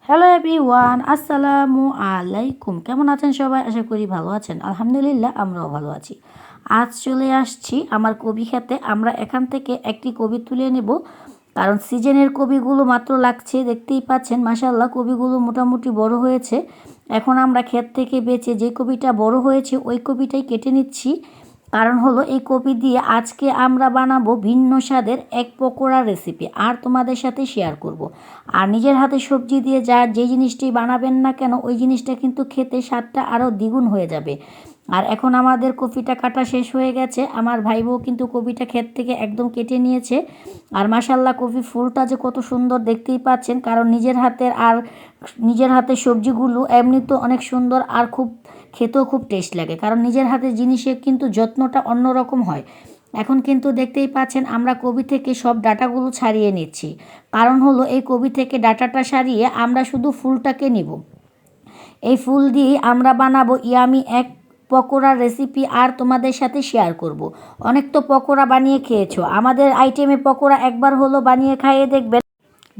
Hello everyone, আসসালামু আলাইকুম। কেমন আছেন সবাই? আশা করি ভালো আছেন। আলহামদুলিল্লাহ, আমরাও ভালো আছি। আজ চলে আসছি আমার কবি খেতে। আমরা এখান থেকে একটি কবি তুলে নেব, কারণ সিজনের কবিগুলো মাত্র লাগছে। দেখতেই পাচ্ছেন, মাশাআল্লাহ কবিগুলো মোটামুটি বড় হয়েছে। এখন আমরা ক্ষেত থেকে বেছে যে কবিটা বড় হয়েছে ওই কবিটাই কেটে নিচ্ছি। কারণ হলো এই কপি দিয়ে আজকে আমরা বানাবো ভিন্ন স্বাদের এক পকোড়া রেসিপি, আর তোমাদের সাথে শেয়ার করব। আর নিজের হাতে সবজি দিয়ে যে জিনিসটি বানাবেন না কেন ওই জিনিসটা কিন্তু খেতে স্বাদটা আরও দ্বিগুণ হয়ে যাবে। আর এখন আমাদের কপিটা কাটা শেষ হয়ে গেছে। আমার ভাই বউ কিন্তু কপিটা ক্ষেত থেকে একদম কেটে নিয়েছে। আর মাশাল্লাহ কপি ফুলটা যে কত সুন্দর দেখতেই পাচ্ছেন, কারণ নিজের হাতের সবজিগুলো এমনি তো অনেক সুন্দর, আর খুব খেতেও খুব টেস্ট লাগে, কারণ নিজের হাতের জিনিসের কিন্তু যত্নটা অন্যরকম হয়। এখন কিন্তু দেখতেই পাচ্ছেন আমরা কবি থেকে সব ডাঁটাগুলো ছাড়িয়ে নিচ্ছি। কারণ হলো এই কবি থেকে ডাঁটাটা সারিয়ে আমরা শুধু ফুলটাকে নিব। এই ফুল দিয়েই আমরা বানাবো ইয়ামি এক পকোড়ার রেসিপি, আর তোমাদের সাথে শেয়ার করব। অনেক তো পকোড়া বানিয়ে খেয়েছো, আমাদের আইটেমে পকোড়া একবার হলো বানিয়ে খাইয়ে দেখবেন,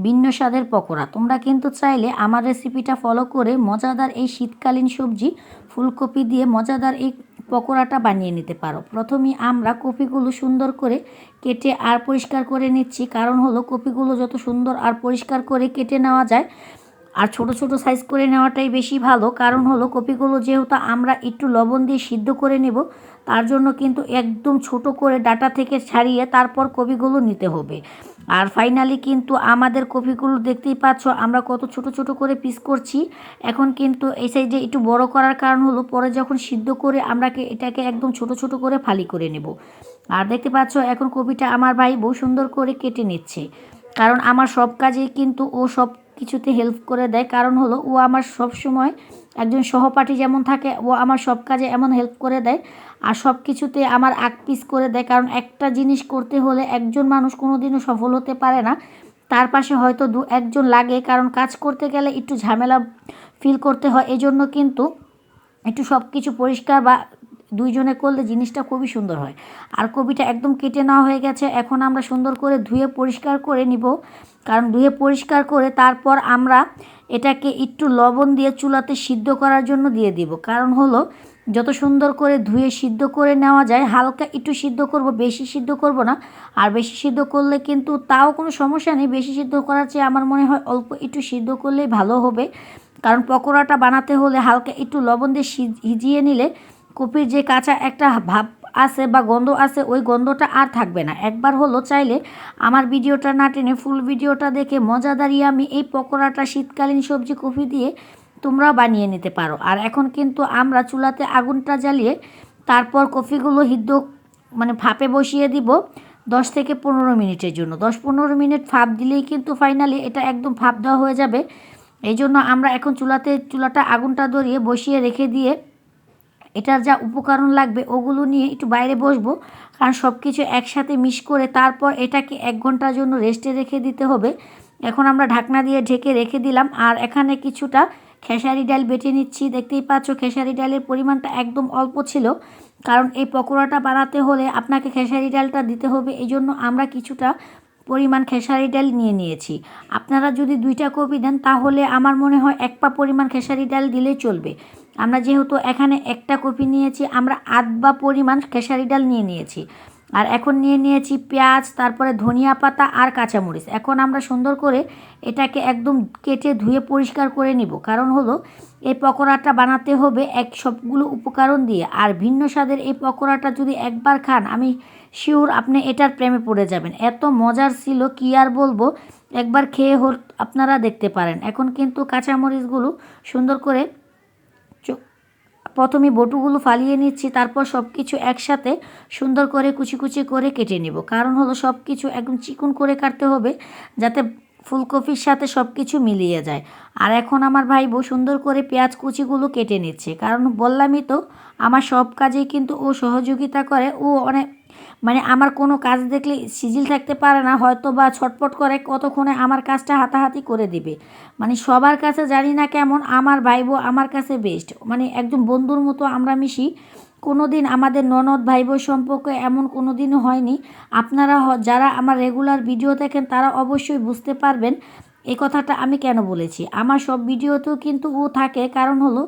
ভিন্ন স্বাদের পকোড়া। তোমরা কিন্তু চাইলে আমার রেসিপিটা ফলো করে মজাদার এই শীতকালীন সবজি ফুলকপি দিয়ে মজাদার এই পকোড়াটা বানিয়ে নিতে পারো। প্রথমেই আমরা কপিগুলো সুন্দর করে কেটে আর পরিষ্কার করে নিচ্ছি। কারণ হলো কপিগুলো যত সুন্দর আর পরিষ্কার করে কেটে নেওয়া যায় আর ছোট ছোট সাইজ করে নেওয়াটাই বেশি ভালো। কারণ হলো কপিগুলো যেহেতু আমরা একটু লবণ দিয়ে সিদ্ধ করে নেব, তার জন্য কিন্তু একদম ছোট করে ডাটা থেকে ছাড়িয়ে তারপর কপিগুলো নিতে হবে। আর ফাইনালি কিন্তু আমাদের কপিগুলো দেখতেই পাচ্ছ আমরা কত ছোট ছোট করে পিস করছি। এখন কিন্তু এই সাইডে একটু বড় করার কারণ হলো পরে যখন সিদ্ধ করে আমরা এটাকে একদম ছোট ছোট করে ফালি করে নেব। আর দেখতে পাচ্ছ এখন কপিটা আমার ভাই বহু সুন্দর করে কেটে নিচ্ছে। কারণ আমার সব কাজেই কিন্তু ও সব কিছুতে হেল্প করে দেয়। কারণ হলো ও আমার সব সময় একজন সহপাঠী যেমন থাকে, ও আমার সব কাজে এমন হেল্প করে দেয় আর সব কিছুতে আমার আগ পিস করে দেয়। কারণ একটা জিনিস করতে হলে একজন মানুষ কোনো দিনও সফল হতে পারে না, তার পাশে হয়তো একজন লাগে। কারণ কাজ করতে গেলে একটু ঝামেলা ফিল করতে হয়, এজন্য কিন্তু একটু সব কিছু পরিষ্কার বা দুইজনে করলে জিনিসটা খুবই সুন্দর হয়। আর কপিটা একদম কেটে নেওয়া হয়ে গেছে। এখন আমরা সুন্দর করে ধুয়ে পরিষ্কার করে নিব। কারণ ধুয়ে পরিষ্কার করে তারপর আমরা এটাকে একটু লবণ দিয়ে চুলাতে সিদ্ধ করার জন্য দিয়ে দিব। কারণ হলো যত সুন্দর করে ধুয়ে সিদ্ধ করে নেওয়া যায়, হালকা একটু সিদ্ধ করব, বেশি সিদ্ধ করব না। আর বেশি সিদ্ধ করলে কিন্তু তাও কোনো সমস্যা নেই, বেশি সিদ্ধ করার চেয়ে আমার মনে হয় অল্প একটু সিদ্ধ করলেই ভালো হবে। কারণ পকোড়াটা বানাতে হলে হালকা একটু লবণ দিয়ে সিজিয়ে নিলে কপির যে কাঁচা একটা ভাব আছে বা গন্ধ আছে ওই গন্ধটা আর থাকবে না। একবার হলো চাইলে আমার ভিডিওটা না টেনে ফুল ভিডিওটা দেখে মজাদার আমি এই পকোড়াটা শীতকালীন সবজি কপি দিয়ে তোমরাও বানিয়ে নিতে পারো। আর এখন কিন্তু আমরা চুলাতে আগুনটা জ্বালিয়ে তারপর কফিগুলো ভাপে বসিয়ে দিব 10 থেকে 15 মিনিটের জন্য। 10-15 মিনিট ভাপ দিলেই কিন্তু ফাইনালি এটা একদম ভাপ দেওয়া হয়ে যাবে। এই জন্য আমরা এখন চুলাটা আগুনটা ধরিয়ে বসিয়ে রেখে দিয়ে এটার যা উপকরণ লাগবে ওগুলো নিয়ে একটু বাইরে বসবো। কারণ সব কিছু একসাথে মিক্স করে তারপর এটাকে 1 ঘন্টার জন্য রেস্টে রেখে দিতে হবে। এখন আমরা ঢাকনা দিয়ে ঢেকে রেখে দিলাম। আর এখানে কিছুটা খেসারি ডাল বেটে নিচ্ছি। দেখতেই পাচ্ছ খেসারি ডালের পরিমাণটা একদম অল্প ছিল, কারণ এই পকোড়াটা বানাতে হলে আপনাকে খেসারি ডালটা দিতে হবে। এই জন্য আমরা কিছুটা পরিমাণ খেসারি ডাল নিয়ে নিয়েছি। আপনারা যদি 2টা কপি দেন তাহলে আমার মনে হয় 1 পা পরিমাণ খেসারি ডাল দিলেই চলবে। আমরা যেহেতু এখানে 1টা কপি নিয়েছি, আমরা 1/2 পরিমাণ খেসারি ডাল নিয়ে নিয়েছি। আর এখন নিয়ে নিয়েছি পেঁয়াজ, তারপরে ধনিয়া পাতা আর কাঁচামরিচ। এখন আমরা সুন্দর করে এটাকে একদম কেটে ধুয়ে পরিষ্কার করে নিব। কারণ হলো এই পকোড়াটা বানাতে হবে সবগুলো উপকরণ দিয়ে। আর ভিন্ন স্বাদের এই পকোড়াটা যদি একবার খান, আমি শিওর আপনি এটার প্রেমে পড়ে যাবেন। এত মজার ছিল কি আর বলবো, একবার খেয়ে আপনারা দেখতে পারেন। এখন কিন্তু কাঁচামরিচগুলো সুন্দর করে প্রথমে বটুগুলো ফালিয়ে নিচ্ছি, তারপর সব কিছু একসাথে সুন্দর করে কুচি কুচি করে কেটে নেব। কারণ হলো সব কিছু একদম চিকন করে কাটতে হবে, যাতে ফুলকপির সাথে সব কিছু মিলিয়ে যায়। আর এখন আমার ভাই বউ সুন্দর করে পেঁয়াজ কুচিগুলো কেটে নিচ্ছে। কারণ বললামই তো, আমার সব কাজেই কিন্তু ও সহযোগিতা করে। ও অনেক আমার কোনো কাজ দেখলে সিজিল থাকতে পারে না, হয়তো বা ছটপট করে কতক্ষণে আমার কাজটা হাতাহাতি করে দিবে। সবার কাছে জানি না কেমন, আমার ভাই বউ আমার কাছে বেস্ট। একদম বন্ধুর মতো আমরা মিশি। কোনো দিন আমাদের ননদ ভাই বোন সম্পর্ক এমন কোনো দিনও হয়নি। আপনারা যারা আমার রেগুলার ভিডিও দেখেন তারা অবশ্যই বুঝতে পারবেন এই কথাটা আমি কেন বলেছি, আমার সব ভিডিওতেও কিন্তু ও থাকে, কারণ হলো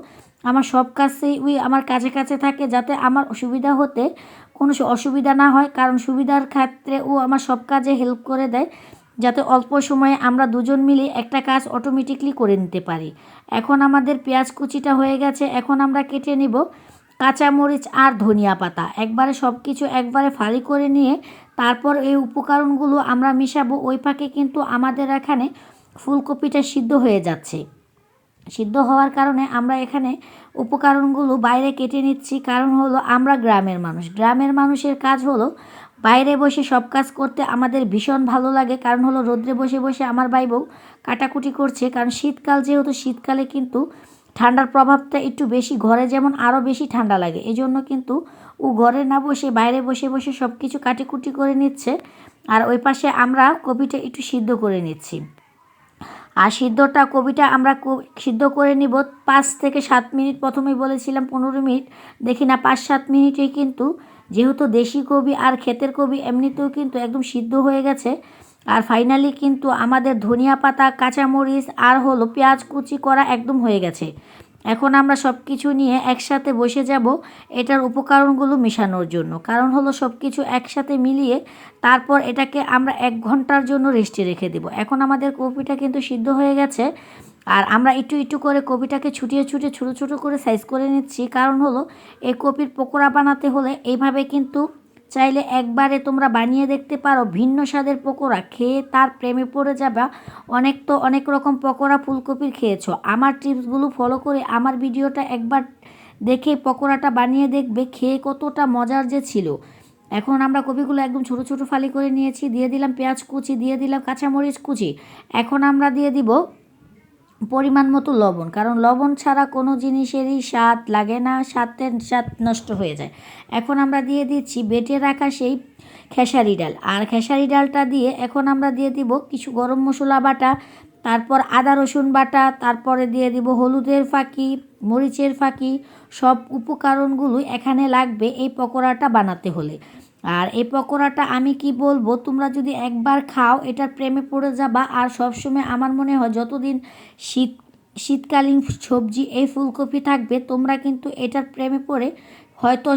আমার সব কাজেই ওই আমার কাছে কাছে থাকে, যাতে আমার সুবিধা হতে কোনো অসুবিধা না হয়। কারণ সুবিধার ক্ষেত্রে ও আমার সব কাজে হেল্প করে দেয়, যাতে অল্প সময়ে আমরা দুজন মিলে একটা কাজ অটোমেটিকলি করে নিতে পারি। এখন আমাদের পেঁয়াজ কুচিটা হয়ে গেছে, এখন আমরা কেটে নিব কাঁচামরিচ আর ধনিয়া পাতা। একবারে সব কিছু একবারে ফালি করে নিয়ে তারপর এই উপকরণগুলো আমরা মিশাবো। ওই ফাঁকে কিন্তু আমাদের এখানে ফুলকপিটা সিদ্ধ হয়ে যাচ্ছে। সিদ্ধ হওয়ার কারণে আমরা এখানে উপকরণগুলো বাইরে কেটে নিচ্ছি, কারণ হলো আমরা গ্রামের মানুষ। গ্রামের মানুষের কাজ হলো বাইরে বসে সব কাজ করতে আমাদের ভীষণ ভালো লাগে, কারণ হলো রোদ্রে বসে বসে আমার ভাই বউ কাটাকুটি করছে। কারণ শীতকাল যেহেতু, শীতকালে কিন্তু ঠান্ডার প্রভাবটা একটু বেশি, ঘরে যেমন আরও বেশি ঠান্ডা লাগে, এই জন্য কিন্তু ও ঘরে না বসে বাইরে বসে বসে সব কিছু কাটিকুটি করে নিচ্ছে। আর ওই পাশে আমরা কপিটা একটু সিদ্ধ করে নিচ্ছি। আর কপিটা আমরা সিদ্ধ করে নিব 5 থেকে 7 মিনিট। প্রথমেই বলেছিলাম 15 মিনিট, দেখি না 5-7 মিনিটেই কিন্তু, যেহেতু দেশি কবি আর ক্ষেতের কবি এমনিতেও কিন্তু একদম সিদ্ধ হয়ে গেছে। আর ফাইনালি কিন্তু আমাদের ধনিয়া পাতা, কাঁচামরিচ আর হলো পেঁয়াজ কুচি করা একদম হয়ে গেছে। এখন আমরা সব কিছু নিয়ে একসাথে বসে যাব এটার উপকরণগুলো মেশানোর জন্য, কারণ হলো সব কিছু একসাথে মিলিয়ে তারপর এটাকে আমরা 1 ঘন্টার জন্য রেস্টে রেখে দেব। এখন আমাদের কপিটা কিন্তু সিদ্ধ হয়ে গেছে, আর আমরা একটু একটু করে কপিটাকে ছুটিয়ে ছুটিয়ে ছোটো ছোটো করে সাইজ করে নিচ্ছি। কারণ হলো এই কপির পকোড়া বানাতে হলে এইভাবে কিন্তু চাইলে একবারে তোমরা বানিয়ে দেখতে পারো, ভিন্ন স্বাদের পকোড়া খেয়ে তার প্রেমে পড়ে যাবা। অনেক রকম পকোড়া ফুলকপির খেয়েছো, আমার টিপসগুলো ফলো করে আমার ভিডিওটা একবার দেখে পকোড়াটা বানিয়ে দেখবে খেয়ে কতটা মজার যে ছিল। এখন আমরা কপিগুলো একদম ছোটো ছোটো ফালি করে নিয়েছি, দিয়ে দিলাম পেঁয়াজ কুচি, দিয়ে দিলাম কাঁচামরিচ কুচি। এখন আমরা দিয়ে দিব পরিমাণ মতো লবণ, কারণ লবণ ছাড়া কোনো জিনিসেরই স্বাদ লাগে না, স্বাদ নষ্ট হয়ে যায়। এখন আমরা দিয়ে দিচ্ছি বেটে রাখা সেই খেসারি ডাল, আর খেসারি ডালটা দিয়ে এখন আমরা দিয়ে দিব কিছু গরম মশলা বাটা, তারপর আদা রসুন বাটা, তারপরে দিয়ে দিব হলুদের ফাঁকি, মরিচের ফাঁকি। সব উপকরণগুলোই এখানে লাগবে এই পকোড়াটা বানাতে হলে। আর এই পকোড়াটা আমি কি বলবো, তোমরা যদি একবার খাও এটার প্রেমে পড়ে যাবা। আর সবসময় আমার মনে হয় যতদিন শীতকালীন সবজি এই ফুলকপি থাকবে, তোমরা কিন্তু এটার প্রেমে পড়ে হয়তো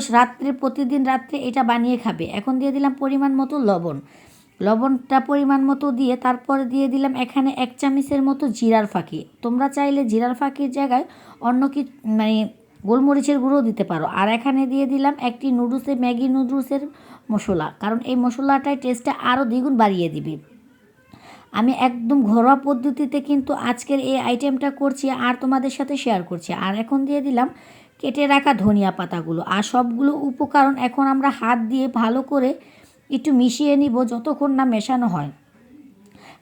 প্রতিদিন রাত্রে এটা বানিয়ে খাবে। এখন দিয়ে দিলাম পরিমাণ মতো লবণটা পরিমাণ মতো দিয়ে তারপরে দিয়ে দিলাম এখানে 1 চামচের মতো জিরার ফাঁকি। তোমরা চাইলে জিরার ফাঁকির জায়গায় অন্য কি মানে গোলমরিচের গুঁড়ো দিতে পারো। আর এখানে দিয়ে দিলাম একটি ম্যাগি নুডলসের মশলা, কারণ এই মশলাটাই টেস্টটা আরও দ্বিগুণ বাড়িয়ে দিবে। আমি একদম ঘরোয়া পদ্ধতিতে কিন্তু আজকের এই আইটেমটা করছি আর তোমাদের সাথে শেয়ার করছি। আর এখন দিয়ে দিলাম কেটে রাখা ধনিয়া পাতাগুলো। আর সবগুলো উপকরণ এখন আমরা হাত দিয়ে ভালো করে একটু মিশিয়ে নিব যতক্ষণ না মেশানো হয়,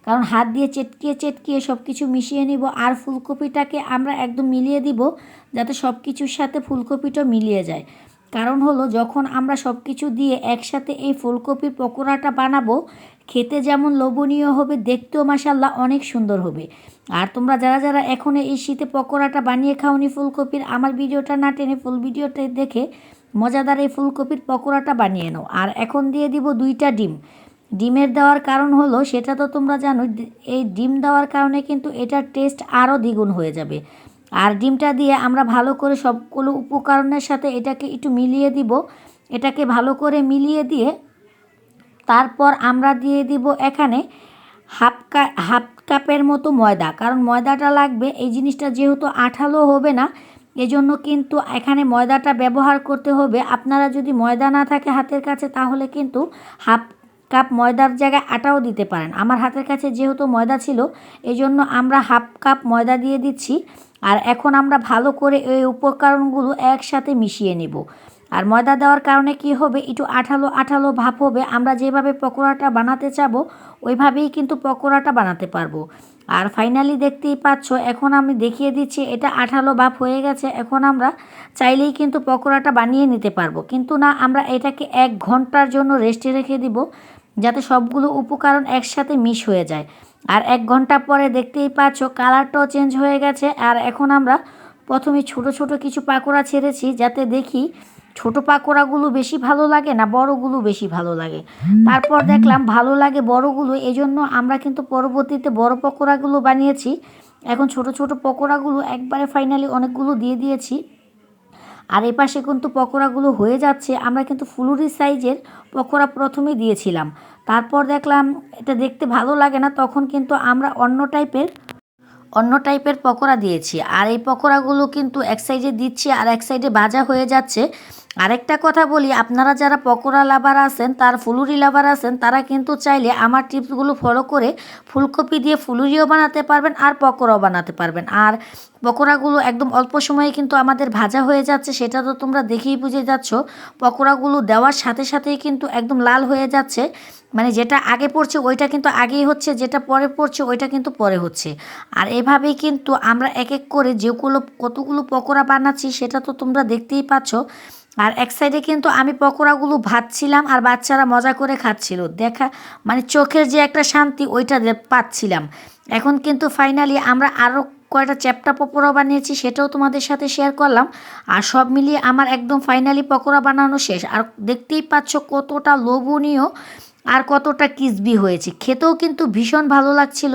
কারণ হাত দিয়ে চেটকিয়ে সব কিছু মিশিয়ে নিব। আর ফুলকপিটাকে আমরা একদম মিলিয়ে দিব, যাতে সব কিছুর সাথে ফুলকপিটা মিলিয়ে যায়। কারণ হলো যখন আমরা সব কিছু দিয়ে একসাথে এই ফুলকপির পকোড়াটা বানাবো, খেতে যেমন লোভনীয় হবে, দেখতেও মাশাআল্লাহ অনেক সুন্দর হবে। আর তোমরা যারা যারা এখন এই শীতে পকোড়াটা বানিয়ে খাওনি ফুলকপির, আমার ভিডিওটা না টেনে ফুল ভিডিওটা দেখে মজাদার এই ফুলকপির পকোড়াটা বানিয়ে নাও। আর এখন দিয়ে দিব 2টা ডিম। ডিমের দেওয়ার কারণ হলো, সেটা তো তোমরা জানো, এই ডিম দেওয়ার কারণে কিন্তু এটার টেস্ট আরও দ্বিগুণ হয়ে যাবে। আর ডিমটা দিয়ে আমরা ভালো করে সবগুলো উপকরণের সাথে এটাকে একটু মিলিয়ে দিব। এটাকে ভালো করে মিলিয়ে দিয়ে তারপর আমরা দিয়ে দিব এখানে হাফ কাপের মতো ময়দা, কারণ ময়দাটা লাগবে। এই জিনিসটা যেহেতু আঠালো হবে না, এজন্য কিন্তু এখানে ময়দাটা ব্যবহার করতে হবে। আপনারা যদি ময়দা না থাকে হাতের কাছে, তাহলে কিন্তু হাফ কাপ ময়দার জায়গায় আটাও দিতে পারেন। আমার হাতের কাছে যেহেতু ময়দা ছিল, এজন্য আমরা হাফ কাপ ময়দা দিয়ে দিচ্ছি। আর এখন আমরা ভালো করে এই উপকরণগুলো একসাথে মিশিয়ে নেব। আর ময়দা দেওয়ার কারণে কি হবে, একটু আঠালো আঠালো ভাব হবে। আমরা যেভাবে পকোড়াটা বানাতে চাবো ওইভাবেই কিন্তু পকোড়াটা বানাতে পারবো। আর ফাইনালি দেখতেই পাচ্ছ, এখন আমি দেখিয়ে দিচ্ছি এটা আঠালো ভাব হয়ে গেছে। এখন আমরা চাইলেই কিন্তু পকোড়াটা বানিয়ে নিতে পারবো, কিন্তু না, আমরা এটাকে 1 ঘন্টার জন্য রেস্টে রেখে দিব, যাতে সবগুলো উপকরণ একসাথে মিশ হয়ে যায়। আর 1 ঘন্টা পরে দেখতেই পাচ্ছ কালারটাও চেঞ্জ হয়ে গেছে। আর এখন আমরা প্রথমে ছোট ছোট কিছু পাকোড়া ছেড়েছি, যাতে দেখি ছোট পাকোড়াগুলো বেশি ভালো লাগে না বড়গুলো বেশি ভালো লাগে। তারপর দেখলাম ভালো লাগে বড়গুলো, এজন্য আমরা কিন্তু পরবর্তীতে বড় পকোড়াগুলো বানিয়েছি। এখন ছোট ছোট পকোড়াগুলো একবারে ফাইনালি অনেকগুলো দিয়ে দিয়েছি। আর এপাশে কিন্তু পকোড়াগুলো হয়ে যাচ্ছে। আমরা কিন্তু ফুলুরি সাইজের পকোড়া প্রথমেই দিয়েছিলাম, তারপর দেখলাম এটা দেখতে ভালো লাগে না, তখন কিন্তু আমরা অন্য টাইপের পকোড়া দিয়েছি। আর এই পকোড়াগুলো কিন্তু এক সাইডে দিচ্ছি আর এক সাইডে ভাজা হয়ে যাচ্ছে। আরেকটা কথা বলি, আপনারা যারা পকোড়া লাভার আছেন, তার ফুলুরি লাভার আছেন, তারা কিন্তু চাইলে আমার টিপসগুলো ফলো করে ফুলকপি দিয়ে ফুলুরিও বানাতে পারবেন আর পকোড়াও বানাতে পারবেন। আর পকোড়াগুলো একদম অল্প সময়ে কিন্তু আমাদের ভাজা হয়ে যাচ্ছে, সেটা তো তোমরা দেখেই বুঝে যাচ্ছ। পকোড়াগুলো দেওয়ার সাথে সাথেই কিন্তু একদম লাল হয়ে যাচ্ছে, মানে যেটা আগে পড়ছে ওইটা কিন্তু আগেই হচ্ছে, যেটা পরে পড়ছে ওইটা কিন্তু পরে হচ্ছে। আর এভাবেই কিন্তু আমরা এক এক করে যেগুলো কতগুলো পকোড়া বানাচ্ছি সেটা তো তোমরা দেখতেই পাচ্ছ। আর এক সাইডে কিন্তু আমি পকোড়াগুলো ভাজছিলাম আর বাচ্চারা মজা করে খাচ্ছিল, দেখা মানে চোখের যে একটা শান্তি ওইটা পাচ্ছিলাম। এখন কিন্তু ফাইনালি আমরা আরও কয়টা চ্যাপ্টা পকোড়া বানিয়েছি, সেটাও তোমাদের সাথে শেয়ার করলাম। আর সব মিলিয়ে আমার একদম ফাইনালি পকোড়া বানানো শেষ। আর দেখতেই পাচ্ছ কতটা লোভনীয় আর কতটা ক্রিসপি হয়েছে, খেতেও কিন্তু ভীষণ ভালো লাগছিল।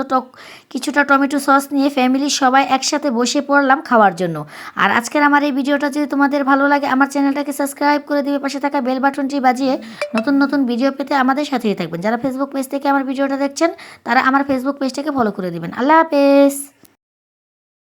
কিছুটা টমেটো সস নিয়ে ফ্যামিলির সবাই একসাথে বসে পড়লাম খাওয়ার জন্য। আর আজকের আমার এই ভিডিওটা যদি তোমাদের ভালো লাগে, আমার চ্যানেলটাকে সাবস্ক্রাইব করে দিবে, পাশে থাকা বেল বাটনটি বাজিয়ে নতুন নতুন ভিডিও পেতে আমাদের সাথেই থাকবেন। যারা ফেসবুক পেজ থেকে আমার ভিডিওটা দেখছেন, তারা আমার ফেসবুক পেজটাকে ফলো করে দিবেন। আল্লাহ হাফেজ।